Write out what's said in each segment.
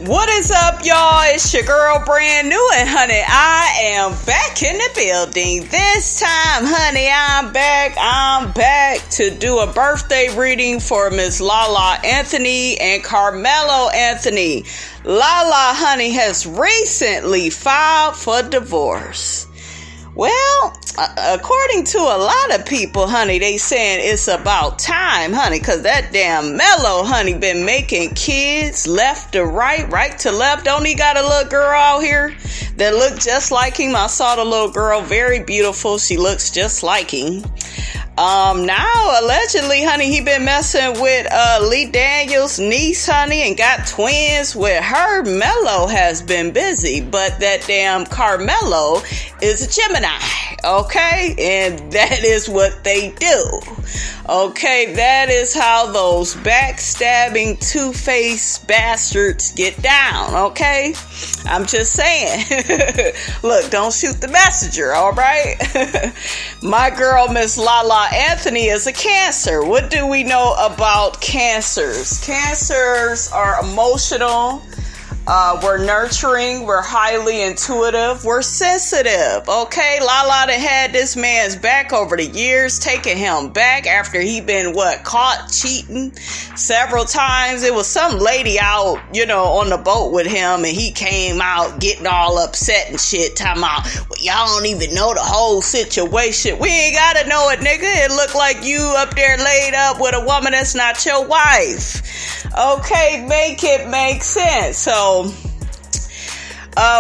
What is up, y'all? It's your girl, brand new, and honey, I am back in the building. This time, honey, I'm back to do a birthday reading for Miss Lala Anthony and Carmelo Anthony. Lala, honey, has recently filed for divorce. Well, according to a lot of people, honey, they saying it's about time, honey, because that damn Mello, honey, been making kids left to right, right to left. Don't he got a little girl out here that look just like him? I saw the little girl, very beautiful. She looks just like him. Now, allegedly, honey, he been messing with Lee Daniels' niece, honey, and got twins with her. Mello has been busy, but that damn Carmelo is a Gemini, okay? And that is what they do, okay? That is how those backstabbing, two-faced bastards get down, okay? I'm just saying. Look, don't shoot the messenger, all right? My girl, Miss Lala Anthony, is a Cancer. What do we know about Cancers? Cancers are emotional. We're nurturing, we're highly intuitive, we're sensitive, okay? Lala done had this man's back over the years, taking him back after he been, caught cheating several times. It was some lady out, on the boat with him, and he came out getting all upset and shit, talking about, well, y'all don't even know the whole situation. We ain't gotta know it, nigga. It look like you up there laid up with a woman that's not your wife. Okay, make it make sense. So,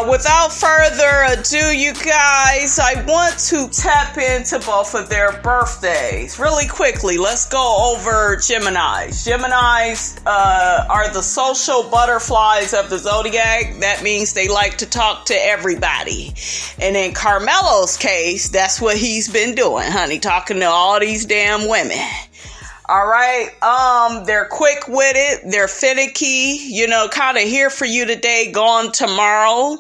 without further ado, you guys, I want to tap into both of their birthdays. Really quickly, let's go over Geminis. Geminis are the social butterflies of the zodiac. That means they like to talk to everybody. And in Carmelo's case, that's what he's been doing, honey, talking to all these damn women. All right. They're quick with it. They're finicky, kind of here for you today, gone tomorrow.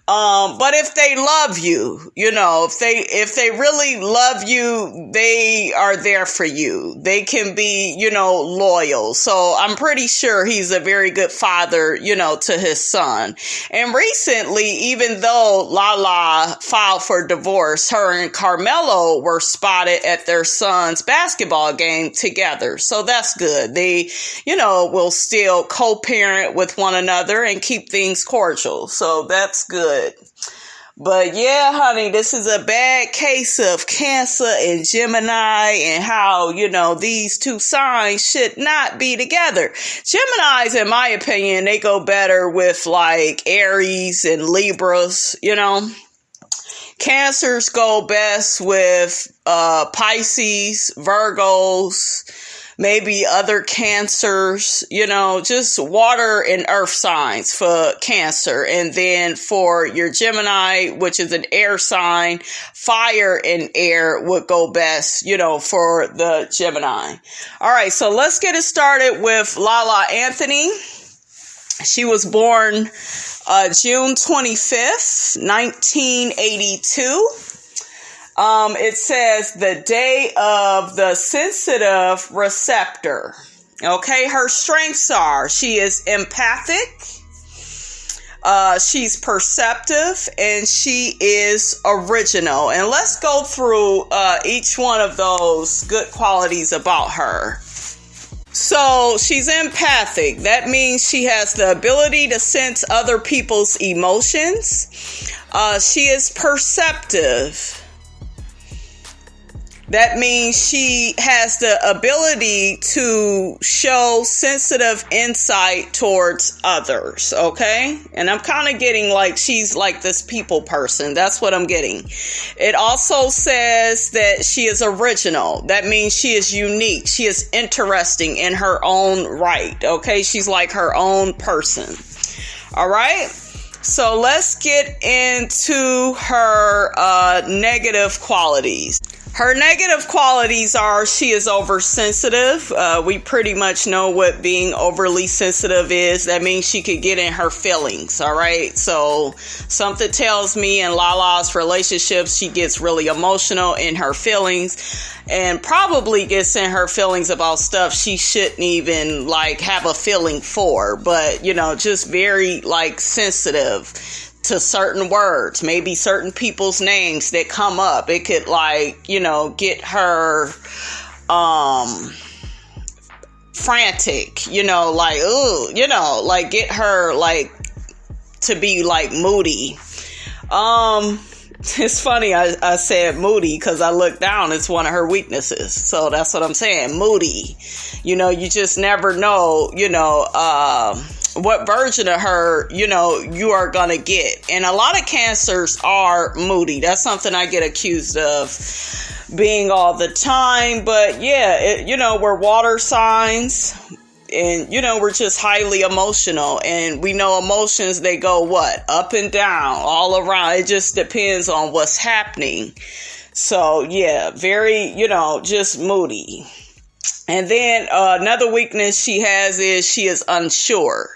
But if they love you, if they really love you, they are there for you. They can be, loyal. So I'm pretty sure he's a very good father, to his son. And recently, even though Lala filed for divorce, her and Carmelo were spotted at their son's basketball game together. So that's good. They, will still co-parent with one another and keep things cordial. So that's good. But yeah, honey, this is a bad case of Cancer and Gemini and how, these two signs should not be together. Geminis, in my opinion, they go better with like Aries and Libras, Cancers go best with Pisces, Virgos, maybe other Cancers, just water and earth signs for Cancer. And then for your Gemini, which is an air sign, fire and air would go best, for the Gemini. All right, so let's get it started with Lala Anthony. She was born June 25th, 1982. It says the day of the sensitive receptor. Okay, her strengths are she is empathic, she's perceptive, and she is original. And let's go through each one of those good qualities about her. So she's empathic. That means she has the ability to sense other people's emotions. She is perceptive. That means she has the ability to show sensitive insight towards others, okay? And I'm kind of getting like she's like this people person. That's what I'm getting. It also says that she is original. That means she is unique. She is interesting in her own right, okay? She's like her own person, all right? So let's get into her negative qualities. Her negative qualities are she is oversensitive. We pretty much know what being overly sensitive is. That means she could get in her feelings, all right? So something tells me in Lala's relationships, she gets really emotional in her feelings and probably gets in her feelings about stuff she shouldn't even like have a feeling for. But, you know, just very like sensitive to certain words, maybe certain people's names that come up. It could like, you know, get her frantic, you know, like, ooh, you know, like get her like to be like moody. It's funny I said moody because I looked down. It's one of her weaknesses. So that's what I'm saying. Moody. You know, you just never know, you know, what version of her, you know, you are going to get. And a lot of Cancers are moody. That's something I get accused of being all the time. But yeah, you know, we're water signs. And, you know, we're just highly emotional, and we know emotions, they go what? Up and down, all around. It just depends on what's happening. So, yeah, very, you know, just moody. And then another weakness she has is she is unsure.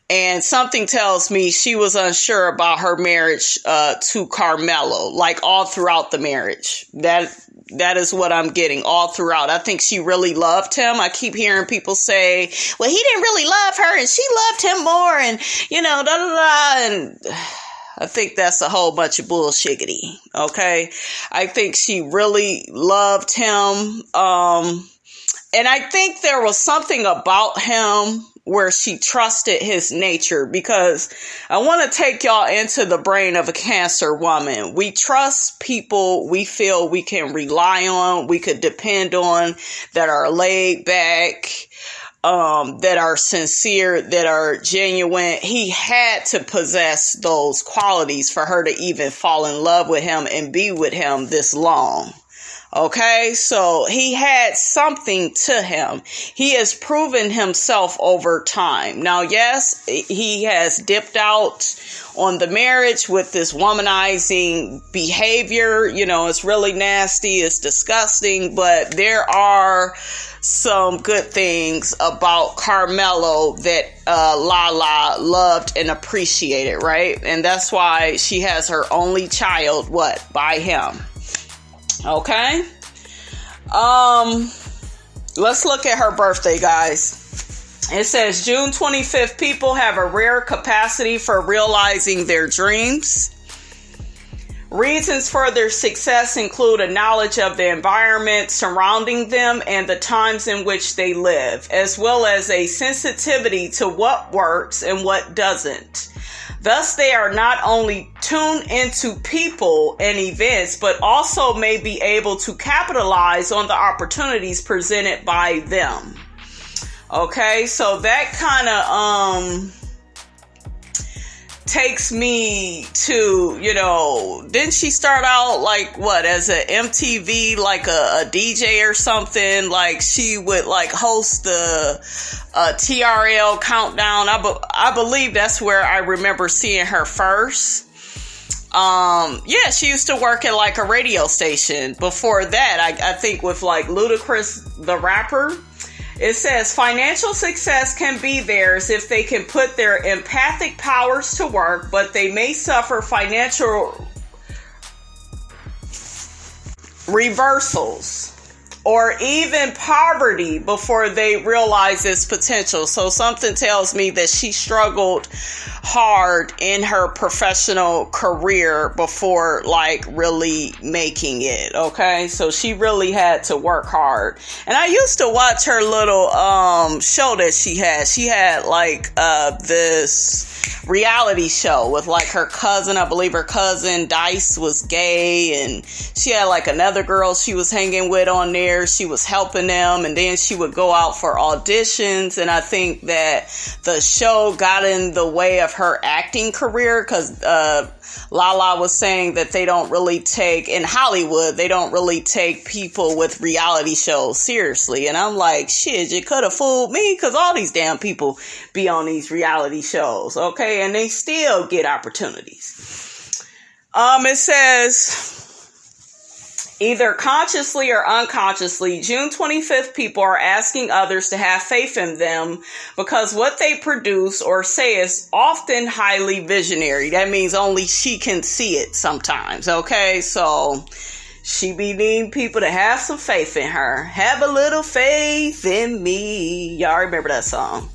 And something tells me she was unsure about her marriage to Carmelo, like all throughout the marriage. That is what I'm getting all throughout. I think she really loved him. I keep hearing people say, well, he didn't really love her and she loved him more and, you know, da da da. And I think that's a whole bunch of bullshiggity. Okay. I think she really loved him. And I think there was something about him where she trusted his nature, because I want to take y'all into the brain of a Cancer woman. We trust people we feel we can rely on, we could depend on, that are laid back, that are sincere, that are genuine. He had to possess those qualities for her to even fall in love with him and be with him this long. Okay, so he had something to him. He has proven himself over time. Now, yes, he has dipped out on the marriage with this womanizing behavior. You know, it's really nasty. It's disgusting. But there are some good things about Carmelo that Lala loved and appreciated, right? And that's why she has her only child, what? By him. Okay. Let's look at her birthday, guys. It says June 25th, people have a rare capacity for realizing their dreams. Reasons for their success include a knowledge of the environment surrounding them and the times in which they live, as well as a sensitivity to what works and what doesn't. Thus, they are not only tuned into people and events, but also may be able to capitalize on the opportunities presented by them. Okay, so that kind of takes me to, you know, didn't she start out like what, as a MTV, like a DJ or something? Like she would like host the TRL countdown. I believe that's where I remember seeing her first. Yeah, she used to work at like a radio station. Before that, I think with like Ludacris, the rapper. It says financial success can be theirs if they can put their empathic powers to work, but they may suffer financial reversals or even poverty before they realize its potential. So something tells me that she struggled hard in her professional career before like really making it. Okay, so she really had to work hard. And I used to watch her little show that she had like this reality show with like her cousin. I believe her cousin Dice was gay, and she had like another girl she was hanging with on there. She was helping them, and then she would go out for auditions. And I think that the show got in the way of her acting career, because Lala was saying that they don't really take, in Hollywood, they don't really take people with reality shows seriously. And I'm like, shit, you could have fooled me, because all these damn people be on these reality shows, okay? And they still get opportunities. It says, Either consciously or unconsciously, June 25th people are asking others to have faith in them because what they produce or say is often highly visionary. That means only she can see it sometimes, okay? So she be needing people to have some faith in her. Have a little faith in me. Y'all remember that song?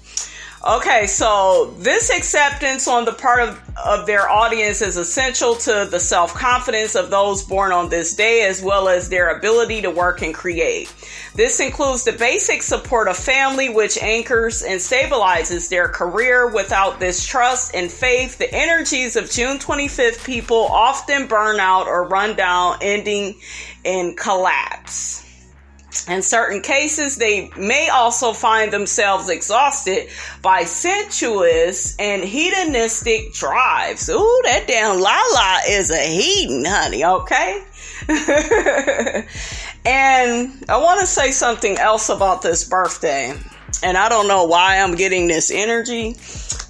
Okay, so this acceptance on the part of their audience is essential to the self-confidence of those born on this day, as well as their ability to work and create. This includes the basic support of family, which anchors and stabilizes their career. Without this trust and faith, the energies of June 25th people often burn out or run down, ending in collapse. In certain cases, they may also find themselves exhausted by sensuous and hedonistic drives. Ooh, that damn Lala is a hedon, honey, okay? And I want to say something else about this birthday. And I don't know why I'm getting this energy,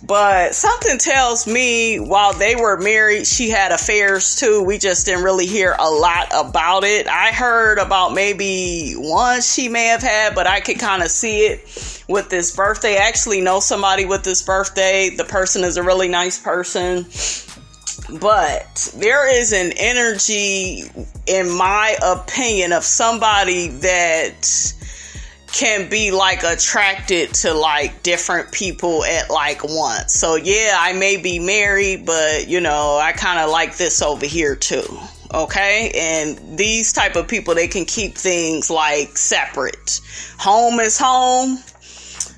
but something tells me while they were married, she had affairs too. We just didn't really hear a lot about it. I heard about maybe one she may have had, but I could kind of see it with this birthday. I actually know somebody with this birthday. The person is a really nice person. But there is an energy, in my opinion, of somebody that can be like attracted to like different people at like once. So yeah, I may be married, but you know, I kind of like this over here too. Okay. And these type of people, they can keep things like separate. Home is home.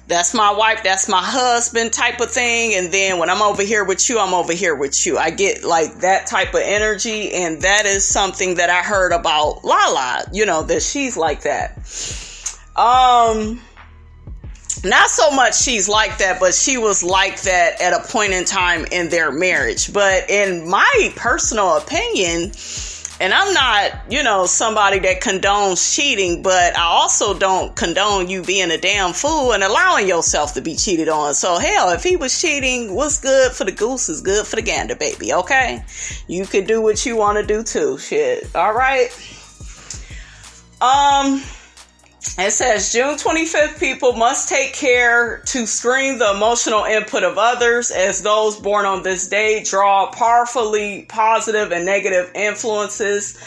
That's my wife. That's my husband type of thing. And then when I'm over here with you, I'm over here with you. I get like that type of energy. And that is something that I heard about Lala, you know, that she's like that. Not so much she's like that, but she was like that at a point in time in their marriage. But in my personal opinion, and I'm not, you know, somebody that condones cheating, but I also don't condone you being a damn fool and allowing yourself to be cheated on. So hell, if he was cheating, what's good for the goose is good for the gander, baby. Okay. You could do what you want to do too. Shit. All right. It says June 25th people must take care to screen the emotional input of others, as those born on this day draw powerfully positive and negative influences.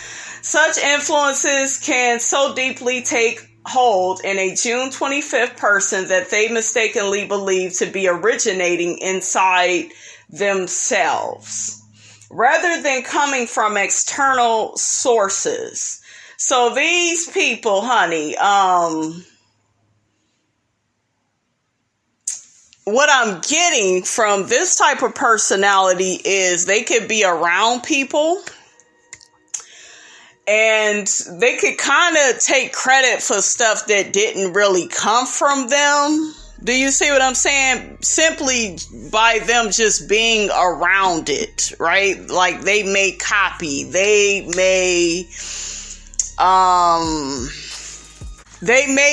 Such influences can so deeply take hold in a June 25th person that they mistakenly believe to be originating inside themselves, rather than coming from external sources. So these people, honey, what I'm getting from this type of personality is they could be around people and they could kind of take credit for stuff that didn't really come from them. Do you see what I'm saying? Simply by them just being around it, right? Like they may copy, they may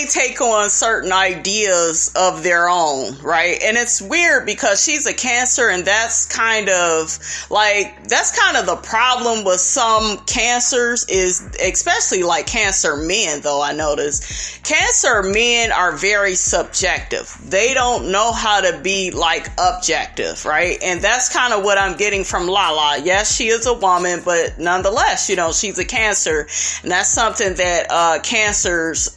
take on certain ideas of their own, right? And it's weird because she's a Cancer, and that's kind of the problem with some Cancers is, especially like Cancer men, though I notice Cancer men are very subjective. They don't know how to be like objective, right? And that's kind of what I'm getting from Lala. Yes, she is a woman, but nonetheless, you know, she's a Cancer, and that's something that Cancers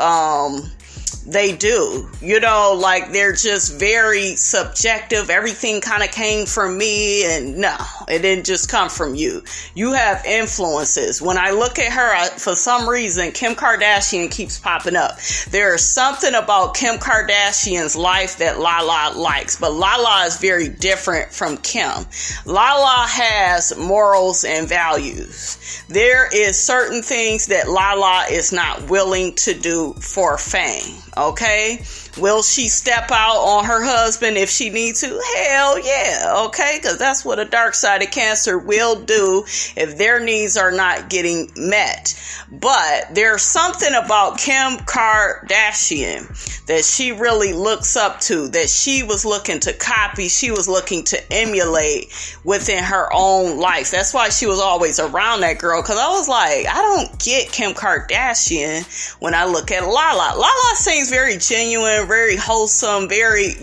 they do, you know, like they're just very subjective. Everything kind of came from me, and no, it didn't just come from you. You have influences. When I look at her, for some reason, Kim Kardashian keeps popping up. There's something about Kim Kardashian's life that Lala likes, but Lala is very different from Kim. Lala has morals and values. There is certain things that Lala is not willing to do for fame. Okay, Will she step out on her husband if she needs to? Hell yeah, okay? Because that's what a dark-sided Cancer will do if their needs are not getting met. But there's something about Kim Kardashian that she really looks up to, that she was looking to copy, she was looking to emulate within her own life. That's why she was always around that girl, because I was like, I don't get Kim Kardashian when I look at Lala. Lala seems very genuine, very wholesome, very,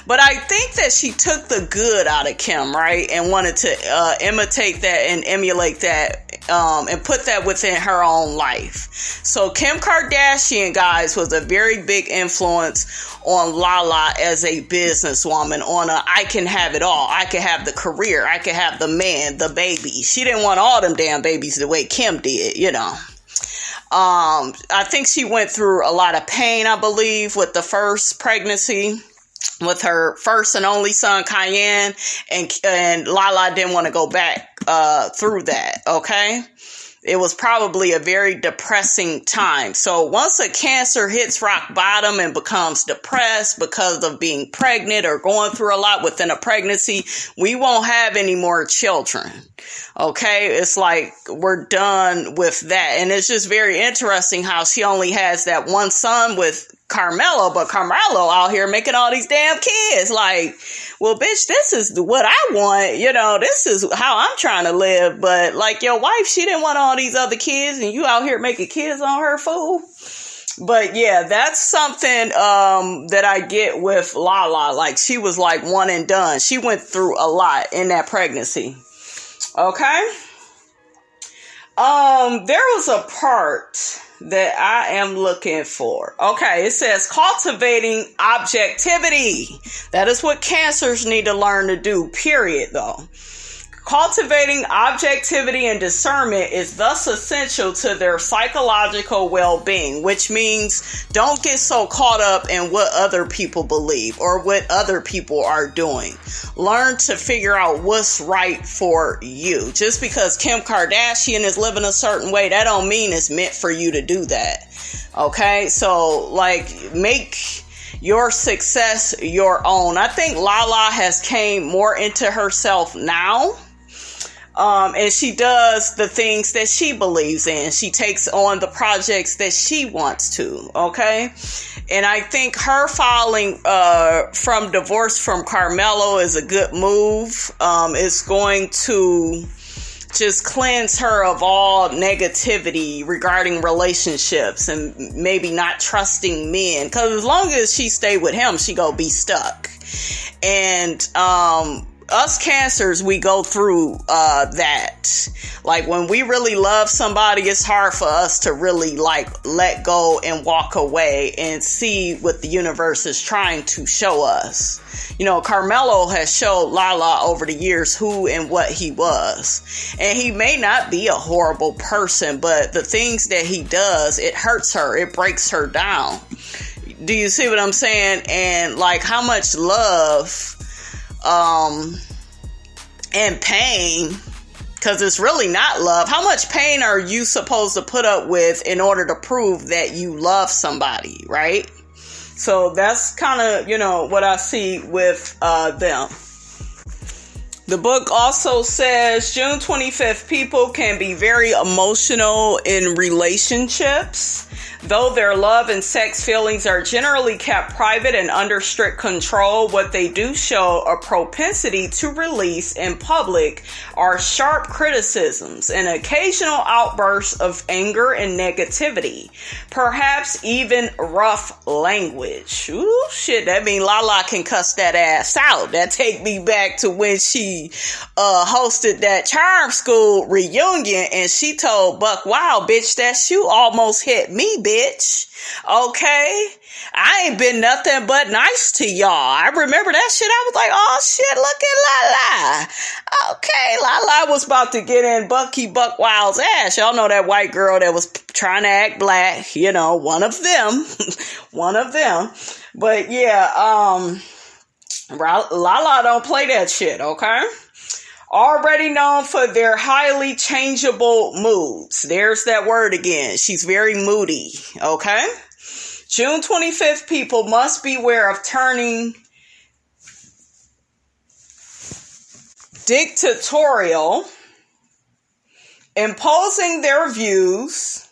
but I think that she took the good out of Kim, right? And wanted to imitate that and emulate that, and put that within her own life. So Kim Kardashian, guys, was a very big influence on Lala as a businesswoman, on I can have it all. I can have the career. I can have the man, the baby. She didn't want all them damn babies the way Kim did, I think she went through a lot of pain, I believe, with the first pregnancy, with her first and only son, Cayenne, and Lala didn't want to go back through that, okay? It was probably a very depressing time. So once a Cancer hits rock bottom and becomes depressed because of being pregnant or going through a lot within a pregnancy, we won't have any more children. Okay, it's like we're done with that. And it's just very interesting how she only has that one son with Carmelo, but Carmelo out here making all these damn kids. Like, well, bitch, this is what I want. This is how I'm trying to live. But like your wife, she didn't want all these other kids, and you out here making kids on her, fool. But yeah, that's something that I get with Lala. Like, she was like one and done. She went through a lot in that pregnancy. Okay. There was a part that I am looking for. Okay, it says cultivating objectivity. That is what Cancers need to learn to do, period, though. Cultivating objectivity and discernment is thus essential to their psychological well-being, which means don't get so caught up in what other people believe or what other people are doing. Learn to figure out what's right for you. Just because Kim Kardashian is living a certain way, that don't mean it's meant for you to do that. Okay, so make your success your own. I think Lala has came more into herself now. And she does the things that she believes in. She takes on the projects that she wants to, okay? And I think her filing from divorce from Carmelo is a good move. It's going to just cleanse her of all negativity regarding relationships and maybe not trusting men. Because as long as she stay with him, she gonna be stuck. And us Cancers, we go through that. Like, when we really love somebody, it's hard for us to really let go and walk away and see what the universe is trying to show us. Carmelo has showed Lala over the years who and what he was. And he may not be a horrible person, but the things that he does, it hurts her. It breaks her down. Do you see what I'm saying? And how much love and pain, because it's really not love. How much pain are you supposed to put up with in order to prove that you love somebody, right? So that's kind of, what I see with them. The book also says, June 25th, people can be very emotional in relationships. Though their love and sex feelings are generally kept private and under strict control, what they do show a propensity to release in public are sharp criticisms and occasional outbursts of anger and negativity, perhaps even rough language. Ooh, shit, that mean Lala can cuss that ass out. That take me back to when she hosted that Charm School reunion and she told Buck, wow, bitch, that shoe almost hit me, bitch. Okay, I ain't been nothing but nice to y'all. I remember that shit. I was like, oh shit, look at Lala. Okay, Lala was about to get in Bucky Buckwild's ass. Y'all know that white girl that was trying to act black, one of them. One of them. But yeah, Lala don't play that shit, okay? Already known for their highly changeable moods. There's that word again. She's very moody, okay? June 25th people must beware of turning dictatorial, imposing their views,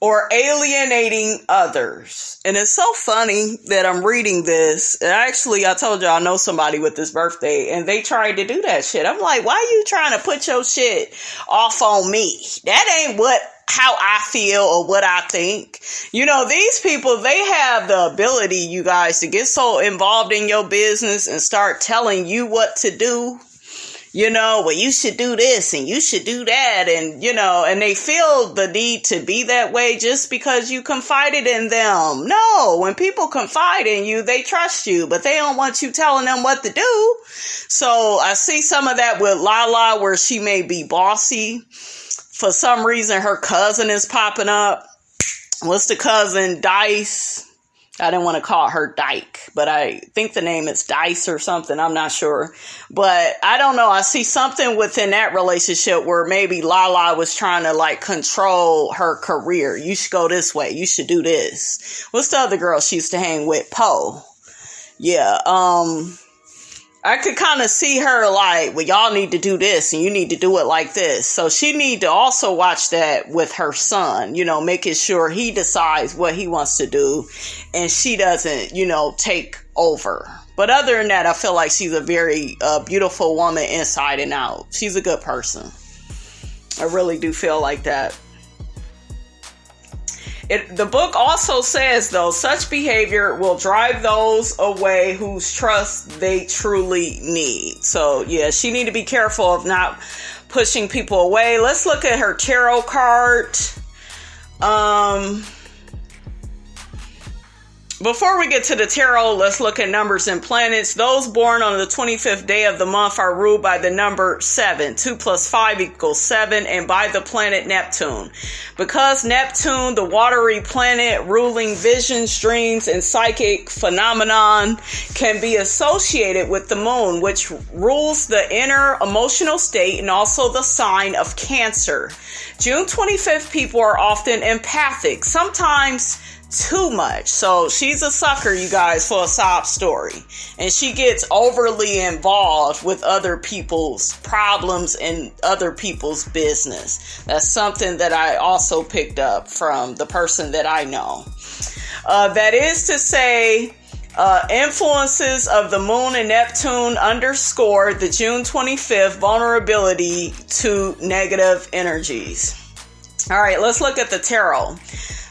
or alienating others. And it's so funny that I'm reading this. Actually, I told you I know somebody with this birthday, and they tried to do that shit. I'm like, why are you trying to put your shit off on me? That ain't how I feel or what I think. You know, these people, they have the ability, you guys, to get so involved in your business and start telling you what to do. You know, well, you should do this and you should do that. And, you know, and they feel the need to be that way just because you confided in them. No, when people confide in you, they trust you, but they don't want you telling them what to do. So I see some of that with Lala, where she may be bossy. For some reason, her cousin is popping up. What's the cousin? Dice. I didn't want to call her Dyke, but I think the name is Dice or something. I'm not sure. But I don't know. I see something within that relationship where maybe Lala was trying to like control her career. You should go this way. You should do this. What's the other girl she used to hang with? Poe. Yeah. I could kind of see her like, well, y'all need to do this and you need to do it like this. So she need to also watch that with her son, you know, making sure he decides what he wants to do and she doesn't, you know, take over. But other than that, I feel like she's a very beautiful woman inside and out. She's a good person. I really do feel like that. The book also says, though, such behavior will drive those away whose trust they truly need. So, yeah, she need to be careful of not pushing people away. Let's look at her tarot card. Before we get to the tarot, let's look at numbers and planets. Those born on the 25th day of the month are ruled by the number 7. 2 plus 5 equals 7, and by the planet Neptune. Because Neptune, the watery planet ruling visions, dreams, and psychic phenomenon, can be associated with the moon, which rules the inner emotional state and also the sign of Cancer. June 25th people are often empathic, sometimes too much. So she's a sucker, you guys, for a sob story. And she gets overly involved with other people's problems and other people's business. That's something that I also picked up from the person that I know. That is to say, influences of the moon and Neptune underscore the June 25th vulnerability to negative energies. All right, let's look at the tarot.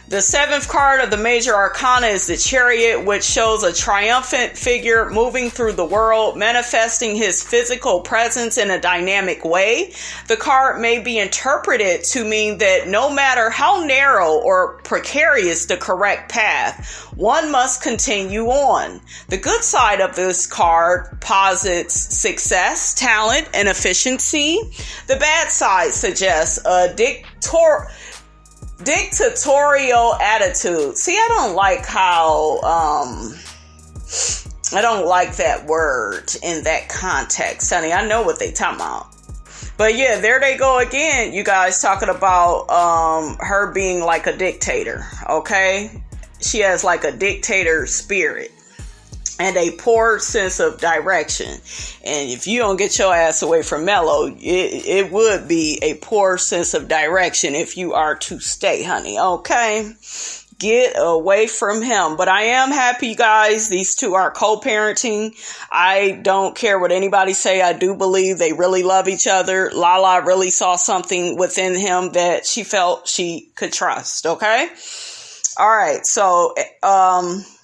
The 7th card of the major arcana is the Chariot, which shows a triumphant figure moving through the world, manifesting his physical presence in a dynamic way. The card may be interpreted to mean that no matter how narrow or precarious the correct path, one must continue on. The good side of this card posits success, talent, and efficiency. The bad side suggests a dictatorial attitude. See, I don't like how, I don't like that word in that context, honey. I know what they talking about. But yeah, there they go again, you guys, talking about her being like a dictator, okay? She has like a dictator spirit and a poor sense of direction. And if you don't get your ass away from Mello, it would be a poor sense of direction if you are to stay, honey. Okay? Get away from him. But I am happy, guys. These two are co-parenting. I don't care what anybody say. I do believe they really love each other. Lala really saw something within him that she felt she could trust. Okay? All right, so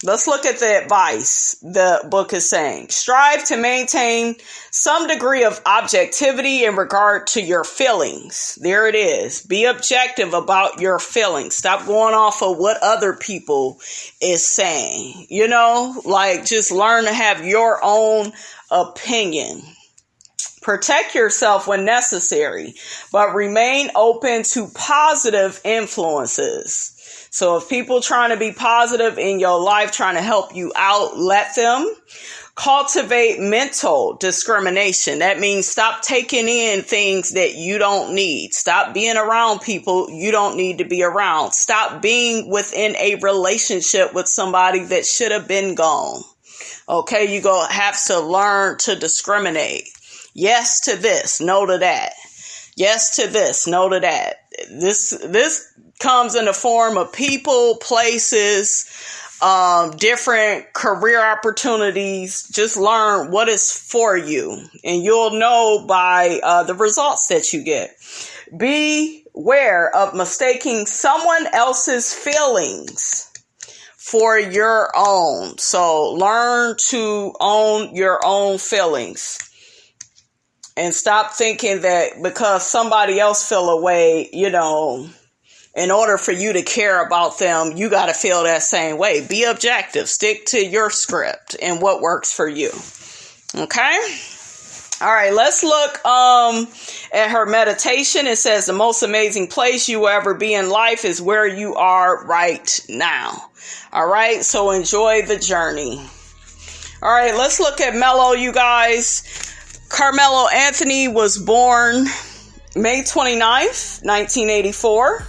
let's look at the advice the book is saying. Strive to maintain some degree of objectivity in regard to your feelings. There it is. Be objective about your feelings. Stop going off of what other people is saying. You know, like just learn to have your own opinion. Protect yourself when necessary, but remain open to positive influences. So if people trying to be positive in your life, trying to help you out, let them. Cultivate mental discrimination. That means stop taking in things that you don't need. Stop being around people you don't need to be around. Stop being within a relationship with somebody that should have been gone. Okay, you're going to have to learn to discriminate. Yes to this, no to that. Yes to this, no to that. This comes in the form of people, places, different career opportunities. Just learn what is for you, and you'll know by the results that you get. Beware of mistaking someone else's feelings for your own. So learn to own your own feelings. And stop thinking that because somebody else feel a way, in order for you to care about them, you got to feel that same way. Be objective. Stick to your script and what works for you. Okay? All right, let's look at her meditation. It says the most amazing place you will ever be in life is where you are right now. All right, so enjoy the journey. All right, let's look at Mello, you guys. Carmelo Anthony was born May 29th, 1984.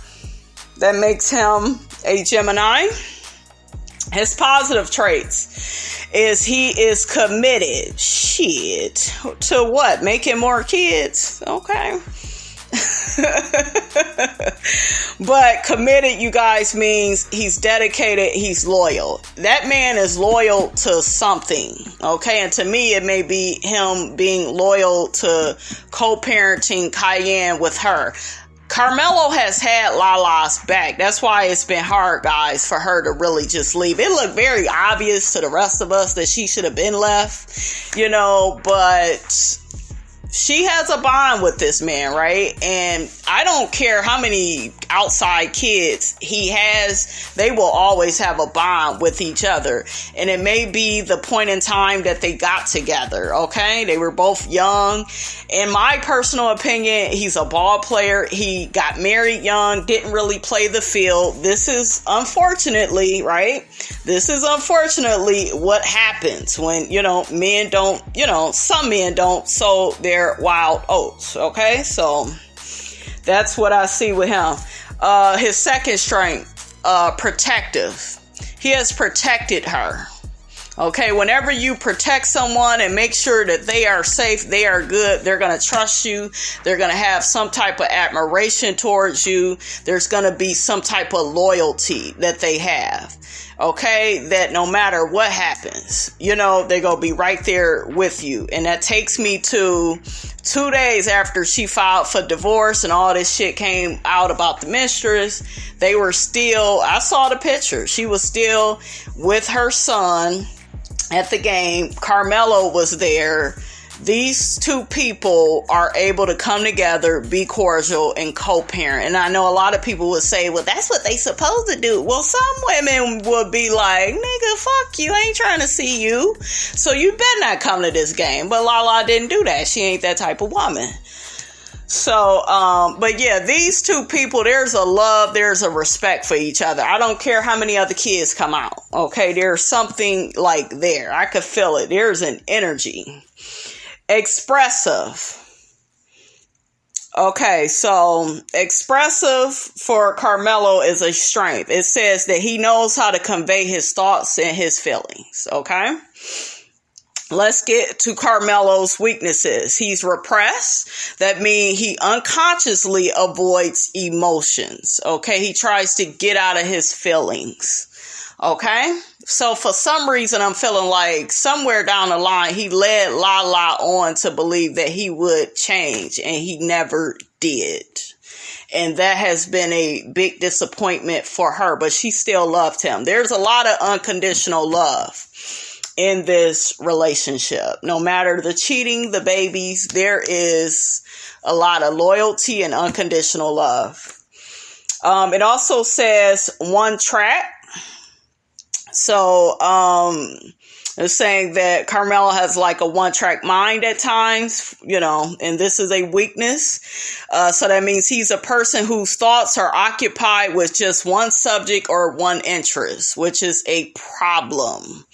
That makes him a Gemini. His positive traits is he is committed. Shit. To what? Making more kids? Okay. But committed, you guys, means he's dedicated, he's loyal. That man is loyal to something, okay? And to me, it may be him being loyal to co-parenting Cayenne with her. Carmelo has had Lala's back. That's why it's been hard, guys, for her to really just leave. It looked very obvious to the rest of us that she should have been left, but she has a bond with this man, right? And I don't care how many outside kids he has, they will always have a bond with each other. And it may be the point in time that they got together, okay? They were both young. In my personal opinion, he's a ball player. He got married young, didn't really play the field. This is unfortunately, right? This is unfortunately what happens when, men don't, some men don't sow their wild oats, okay? So that's what I see with him. His second strength, protective. He has protected her. Okay, whenever you protect someone and make sure that they are safe, they are good, they're going to trust you, they're going to have some type of admiration towards you, there's going to be some type of loyalty that they have. Okay, that no matter what happens, they're going to be right there with you. And that takes me to 2 days after she filed for divorce and all this shit came out about the mistress. They were still, I saw the picture. She was still with her son at the game. Carmelo was there. These two people are able to come together, be cordial, and co-parent. And I know a lot of people would say, well, that's what they supposed to do. Well, some women would be like, nigga, fuck you. I ain't trying to see you. So you better not come to this game. But Lala didn't do that. She ain't that type of woman. So, but yeah, these two people, there's a love, there's a respect for each other. I don't care how many other kids come out. Okay, there's something like there. I could feel it. There's an energy. Expressive. Okay, so expressive for Carmelo is a strength. It says that he knows how to convey his thoughts and his feelings. Okay. Let's get to Carmelo's weaknesses. He's repressed. That means he unconsciously avoids emotions. Okay. He tries to get out of his feelings. Okay. So for some reason, I'm feeling like somewhere down the line, he led Lala on to believe that he would change, and he never did. And that has been a big disappointment for her, but she still loved him. There's a lot of unconditional love in this relationship. No matter the cheating, the babies, there is a lot of loyalty and unconditional love. It also says one track. So, it's saying that Carmelo has like a one-track mind at times, and this is a weakness. So that means he's a person whose thoughts are occupied with just one subject or one interest, which is a problem.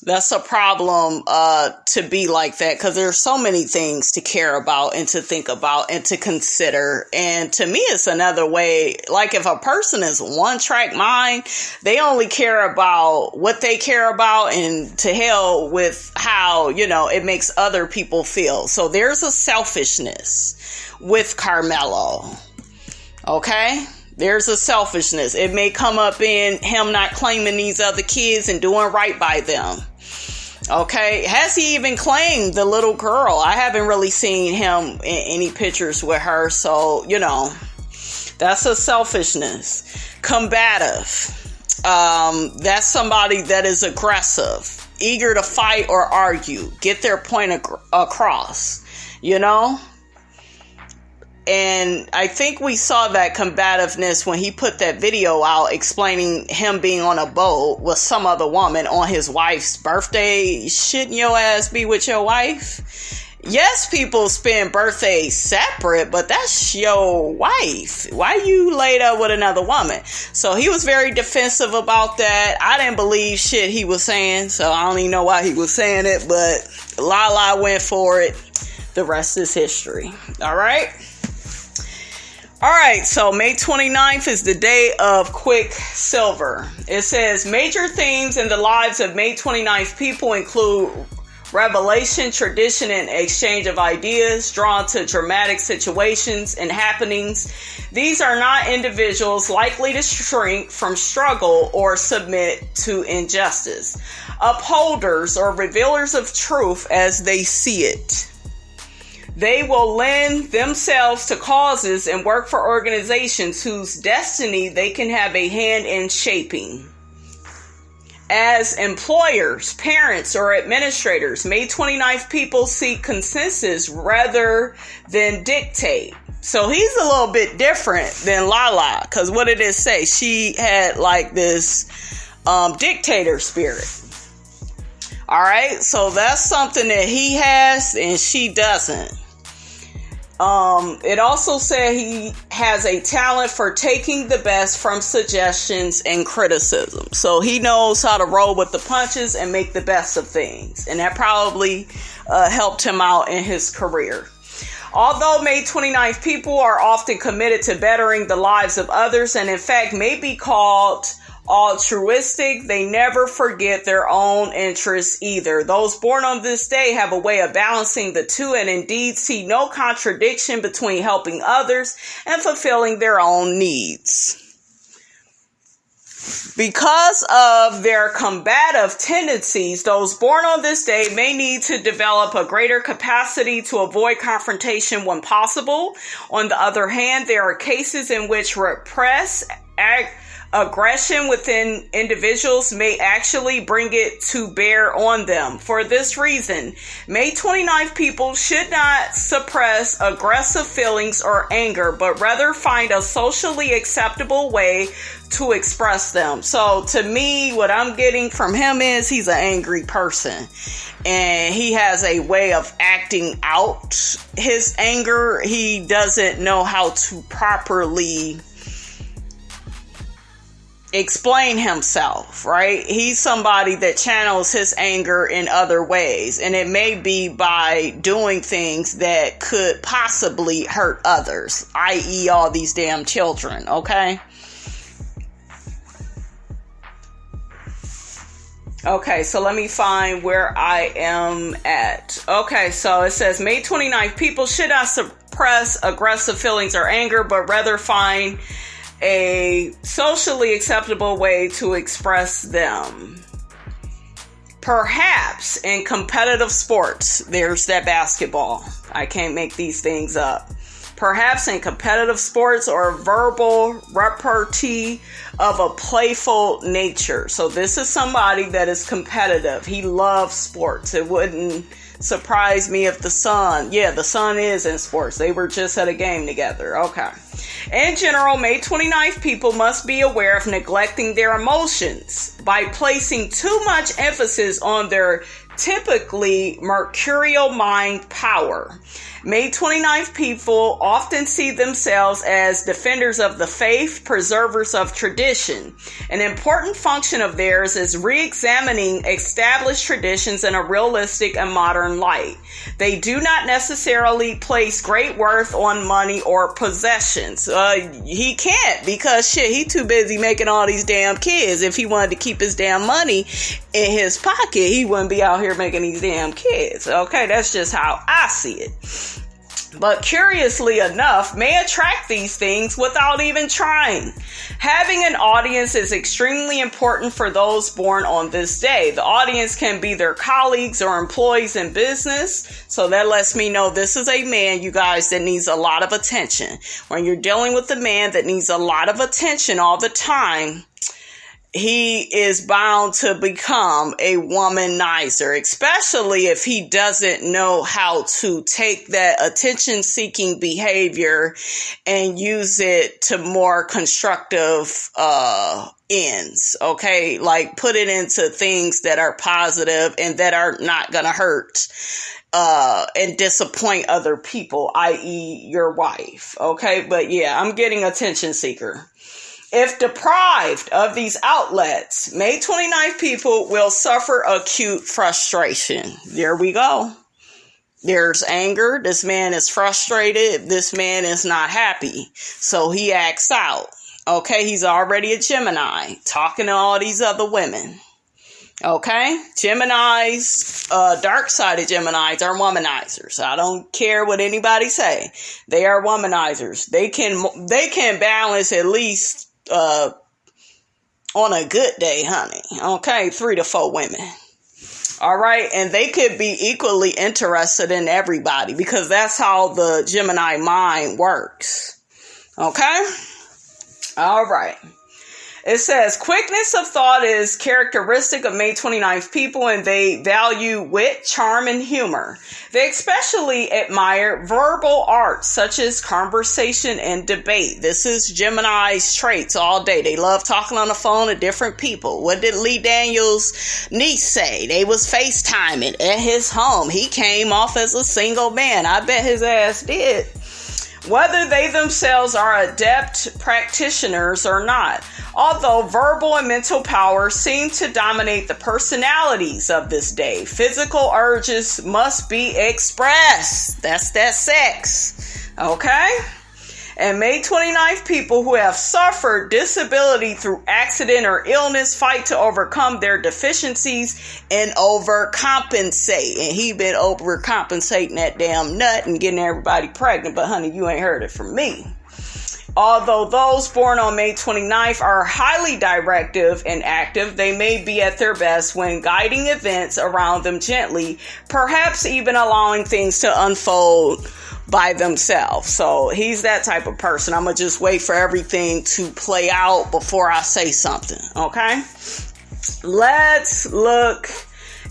That's a problem to be like that, because there's so many things to care about and to think about and to consider. And to me, it's another way. Like if a person is one track mind, they only care about what they care about, and to hell with how, it makes other people feel. So there's a selfishness with Carmelo. Okay? There's a selfishness. It may come up in him not claiming these other kids and doing right by them. Okay, has he even claimed the little girl? I haven't really seen him in any pictures with her, so, that's a selfishness. Combative. That's somebody that is aggressive, eager to fight or argue, get their point across, And I think we saw that combativeness when he put that video out explaining him being on a boat with some other woman on his wife's birthday. Shouldn't your ass be with your wife? Yes, people spend birthdays separate, but that's your wife. Why you laid up with another woman? So he was very defensive about that. I didn't believe shit he was saying, so I don't even know why he was saying it, but Lala went for it. The rest is history. All right? All right, so May 29th is the day of Quicksilver. It says, major themes in the lives of May 29th people include revelation, tradition, and exchange of ideas drawn to dramatic situations and happenings. These are not individuals likely to shrink from struggle or submit to injustice. Upholders or revealers of truth as they see it. They will lend themselves to causes and work for organizations whose destiny they can have a hand in shaping. As employers, parents, or administrators, May 29th people seek consensus rather than dictate. So he's a little bit different than Lala, because what did it say? She had like this dictator spirit. All right, so that's something that he has and she doesn't. It also said he has a talent for taking the best from suggestions and criticism. So he knows how to roll with the punches and make the best of things. And that probably helped him out in his career. Although May 29th people are often committed to bettering the lives of others and in fact may be called altruistic, they never forget their own interests either. Those born on this day have a way of balancing the two and indeed see no contradiction between helping others and fulfilling their own needs. Because of their combative tendencies, those born on this day may need to develop a greater capacity to avoid confrontation when possible. On the other hand, there are cases in which aggression within individuals may actually bring it to bear on them. For this reason, May 29th people should not suppress aggressive feelings or anger, but rather find a socially acceptable way to express them. So to me, what I'm getting from him is he's an angry person. And he has a way of acting out his anger. He doesn't know how to properly explain himself, right? He's somebody that channels his anger in other ways, and it may be by doing things that could possibly hurt others, i.e. all these damn children, okay? Okay, so let me find where I am at. Okay, so it says May 29th, people should not suppress aggressive feelings or anger, but rather find a socially acceptable way to express them. Perhaps in competitive sports, there's that basketball. I can't make these things up. Perhaps in competitive sports or verbal repartee of a playful nature. So this is somebody that is competitive. He loves sports. It wouldn't surprise me if the son is in sports. They were just at a game together. Okay. In general, May 29th people must be aware of neglecting their emotions by placing too much emphasis on their typically mercurial mind power. May 29th people often see themselves as defenders of the faith, preservers of tradition. An important function of theirs is re-examining established traditions in a realistic and modern light. They do not necessarily place great worth on money or possessions. He can't, because shit, he too busy making all these damn kids. If he wanted to keep his damn money in his pocket, he wouldn't be out here making these damn kids. Okay, that's just how I see it. But curiously enough, may attract these things without even trying. Having an audience is extremely important for those born on this day. The audience can be their colleagues or employees in business. So that lets me know this is a man, you guys, that needs a lot of attention. When you're dealing with a man that needs a lot of attention all the time, he is bound to become a womanizer, especially if he doesn't know how to take that attention-seeking behavior and use it to more constructive ends, okay? Like put it into things that are positive and that are not going to hurt and disappoint other people, i.e. your wife, okay? But yeah, I'm getting attention seeker. If deprived of these outlets, May 29th people will suffer acute frustration. There we go. There's anger. This man is frustrated. This man is not happy. So he acts out. Okay, he's already a Gemini, talking to all these other women. Okay, Geminis, dark-sided Geminis are womanizers. I don't care what anybody say. They are womanizers. They can balance at least on a good day, honey. Okay, 3 to 4 women. All right, and they could be equally interested in everybody because that's how the Gemini mind works. Okay? All right. It says, quickness of thought is characteristic of May 29th people, and they value wit, charm, and humor. They especially admire verbal arts, such as conversation and debate. This is Gemini's traits all day. They love talking on the phone to different people. What did Lee Daniels' niece say? They was FaceTiming at his home. He came off as a single man. I bet his ass did. Whether they themselves are adept practitioners or not. Although verbal and mental power seem to dominate the personalities of this day, physical urges must be expressed. That's that sex. Okay? And May 29th people who have suffered disability through accident or illness fight to overcome their deficiencies and overcompensate. And he been overcompensating that damn nut and getting everybody pregnant. But honey, you ain't heard it from me. Although those born on May 29th are highly directive and active, they may be at their best when guiding events around them gently, perhaps even allowing things to unfold by themselves. So he's that type of person. I'm going to just wait for everything to play out before I say something. Okay? Let's look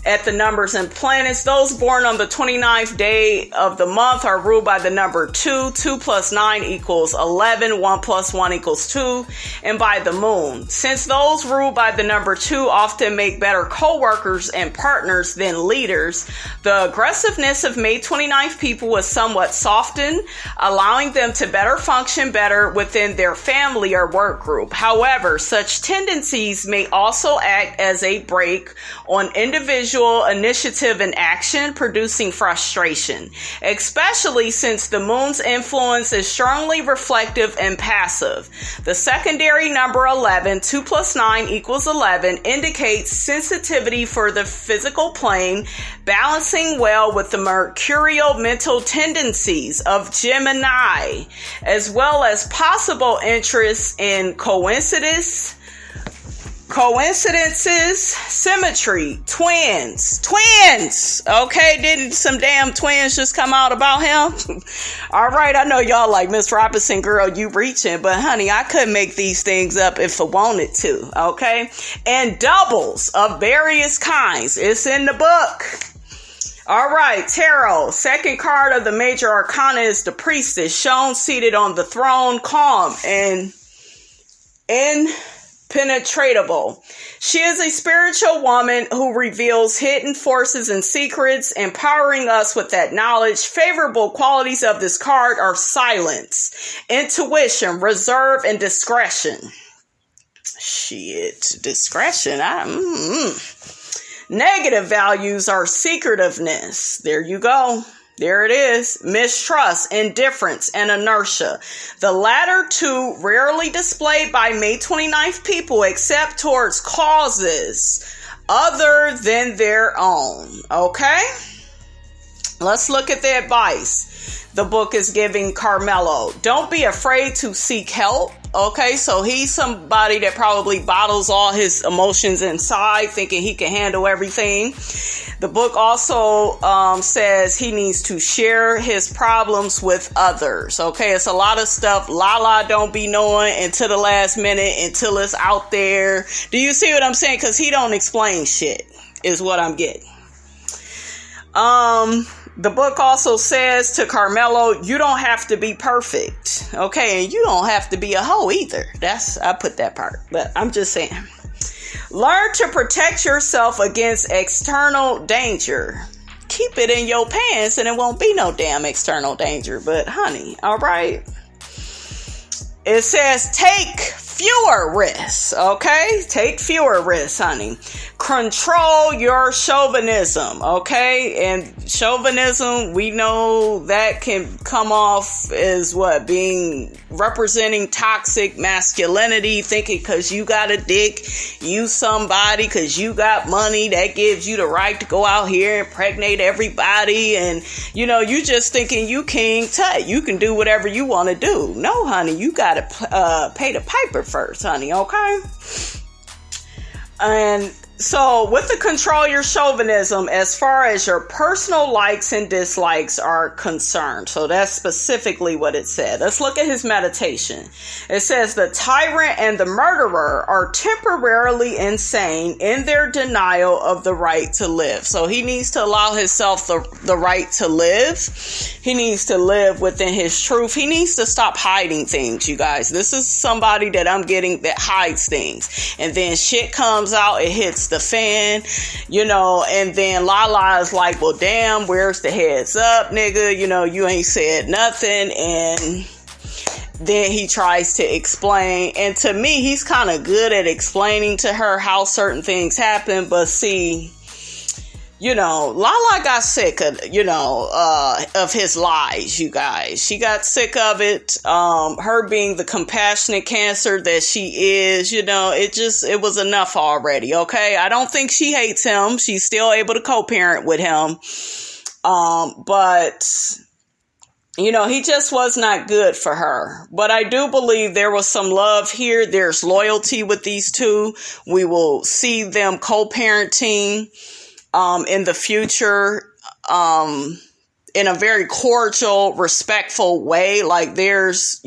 at the numbers and planets. Those born on the 29th day of the month are ruled by the number 2. 2 plus 9 equals 11. 1 plus 1 equals 2. And by the moon. Since those ruled by the number 2 often make better co-workers and partners than leaders, the aggressiveness of May 29th people was somewhat softened, allowing them to better function better within their family or work group. However, such tendencies may also act as a brake on individual initiative and action, producing frustration, especially since the moon's influence is strongly reflective and passive. The secondary number 11, 2 plus 9 equals 11, indicates sensitivity for the physical plane, balancing well with the mercurial mental tendencies of Gemini, as well as possible interest in coincidences, symmetry, twins. Okay, didn't some damn twins just come out about him? All right, I know y'all like, Miss Robinson, girl, you reaching, but honey, I could make these things up if I wanted to, okay? And doubles of various kinds. It's in the book. All right, tarot. Second card of the major arcana is the priestess, shown seated on the throne, calm and in penetratable. She is a spiritual woman who reveals hidden forces and secrets, empowering us with that knowledge. Favorable qualities of this card are silence, intuition, reserve, and discretion. Shit, discretion. Negative values are secretiveness. There you go. There it is. Mistrust, indifference, and inertia. The latter two rarely displayed by May 29th people except towards causes other than their own. Okay? Let's look at the advice the book is giving Carmelo. Don't be afraid to seek help. Okay, so he's somebody that probably bottles all his emotions inside, thinking he can handle everything. The book also says he needs to share his problems with others. Okay, it's a lot of stuff Lala don't be knowing until the last minute, until it's out there. Do you see what I'm saying? Because he don't explain shit, is what I'm getting. The book also says to Carmelo, you don't have to be perfect. Okay, and you don't have to be a hoe either. I put that part, but I'm just saying. Learn to protect yourself against external danger. Keep it in your pants and it won't be no damn external danger. But honey, all right. It says take fewer risks, okay? Take fewer risks, honey. Control your chauvinism, okay? And chauvinism, we know that can come off as what? Representing toxic masculinity, thinking because you got a dick, you somebody, because you got money, that gives you the right to go out here and impregnate everybody. And, you just thinking you king tut. You can do whatever you want to do. No, honey, you got to pay the piper first, honey, okay? And so with the control your chauvinism, as far as your personal likes and dislikes are concerned. So that's specifically what it said. Let's look at his meditation. It says the tyrant and the murderer are temporarily insane in their denial of the right to live. So he needs to allow himself the right to live. He needs to live within his truth. He needs to stop hiding things, you guys. This is somebody that I'm getting that hides things. And then shit comes out, it hits the fan, and then Lala is like, well, damn, where's the heads up, nigga? You ain't said nothing. And then he tries to explain. And to me, he's kind of good at explaining to her how certain things happen. But see, Lala got sick of his lies, you guys. She got sick of it. Her being the compassionate cancer that she is, it was enough already. Okay. I don't think she hates him. She's still able to co-parent with him. But he just was not good for her. But I do believe there was some love here. There's loyalty with these two. We will see them co-parenting in the future, in a very cordial, respectful way. Like there's,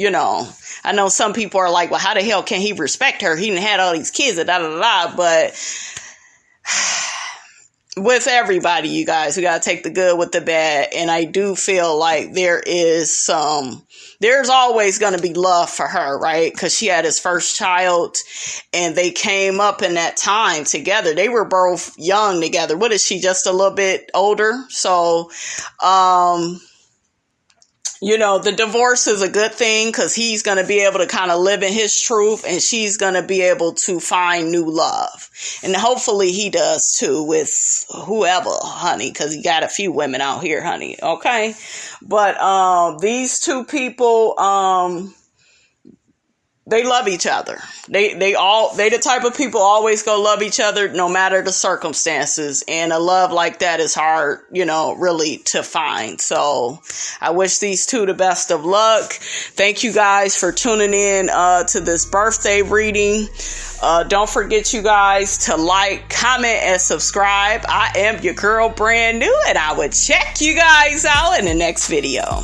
I know some people are like, well, how the hell can he respect her? He done had all these kids, but with everybody, you guys, we got to take the good with the bad. And I do feel like there's always going to be love for her, right? Because she had his first child and they came up in that time together. They were both young together. What is she, just a little bit older? So, the divorce is a good thing because he's going to be able to kind of live in his truth and she's going to be able to find new love. And hopefully he does too with whoever, honey, because he got a few women out here, honey. Okay. But these two people, they love each other. They the type of people always go love each other no matter the circumstances. And a love like that is hard, really to find. So I wish these two the best of luck. Thank you guys for tuning in to this birthday reading. Don't forget, you guys, to like, comment, and subscribe. I am your girl, brand new, and I will check you guys out in the next video.